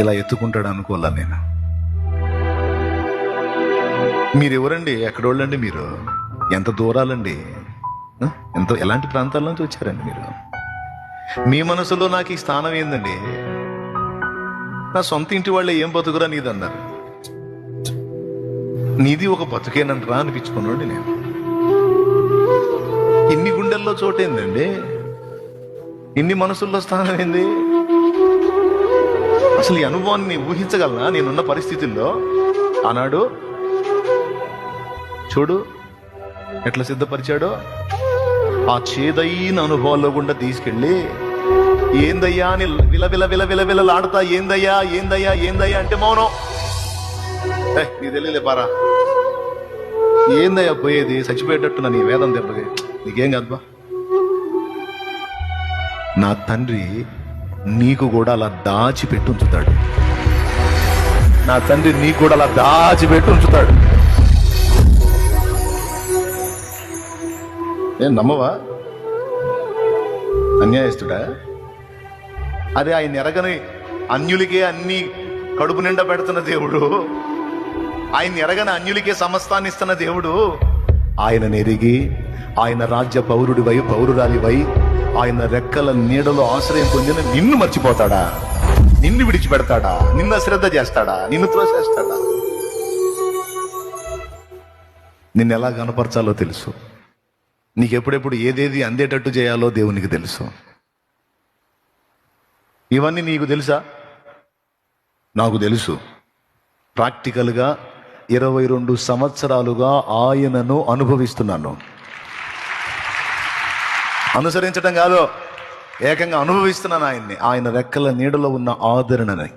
ఇలా ఎత్తుకుంటాడు అనుకోలే నేను. మీరెవరండి? ఎక్కడోళ్ళండి మీరు? ఎంత దూరాలండి? ఎలాంటి ప్రాంతాల నుంచి వచ్చారండి మీరు? మీ మనసులో నాకు ఈ స్థానం ఏందండి? నా సొంత ఇంటి వాళ్ళే ఏం బతుకురా నీదన్నారు. నీది ఒక బతుకేనంటరా అనిపించుకున్నాండి నేను. ఇన్ని గుండెల్లో చోటేందండి? ఇన్ని మనసుల్లో స్థానం ఏంది? అసలు ఈ అనుభవాన్ని ఊహించగలనా నేనున్న పరిస్థితుల్లో? ఆనాడు చూడు ఎట్లా సిద్ధపరిచాడో. ఆ చేదైన అనుభవాల్లో గుండా తీసుకెళ్ళి ఏందయ్యా అని విలవిలలాడుతా ఏందయ్యా ఏందయ్యా ఏందయ్యా అంటే మౌనం. నీ తెలియలే పారా, ఏందయ్యా పోయేది? చచ్చిపోయేటట్టు నీ వేదం దెబ్బకి నీకేం కాదుబా. నా తండ్రి నీకు కూడా అలా దాచిపెట్టి ఉంచుతాడు. నా తండ్రి నీకు కూడా అలా దాచిపెట్టి ఉంచుతాడు. ఏం నమ్మవా? అన్యాయస్తుడా? అదే ఆయన ఎరగని అన్యులకే అన్ని కడుపు నిండా పెడుతున్న దేవుడు, ఆయన ఎరగని అన్యులకే సమస్తాన్ని ఇస్తున్న దేవుడు, ఆయన ఎరిగి ఆయన రాజ్య పౌరుడివై పౌరురాలివై ఆయన రెక్కల నీడలో ఆశ్రయం పొందిన నిన్ను మర్చిపోతాడా? నిన్ను విడిచిపెడతాడా? నిన్ను అశ్రద్ధ చేస్తాడా? నిన్ను త్రోసేస్తాడా? నిన్ను ఎలా కనపరచాలో తెలుసు. నీకెప్పుడెప్పుడు ఏదేది అందేటట్టు చేయాలో దేవునికి తెలుసు. ఇవన్నీ నీకు తెలుసా? నాకు తెలుసు. ప్రాక్టికల్గా 22 సంవత్సరాలుగా ఆయనను అనుభవిస్తున్నాను. అనుసరించడం కాదు, ఏకంగా అనుభవిస్తున్నాను ఆయన్ని. ఆయన రెక్కల నీడలో ఉన్న ఆదరణని.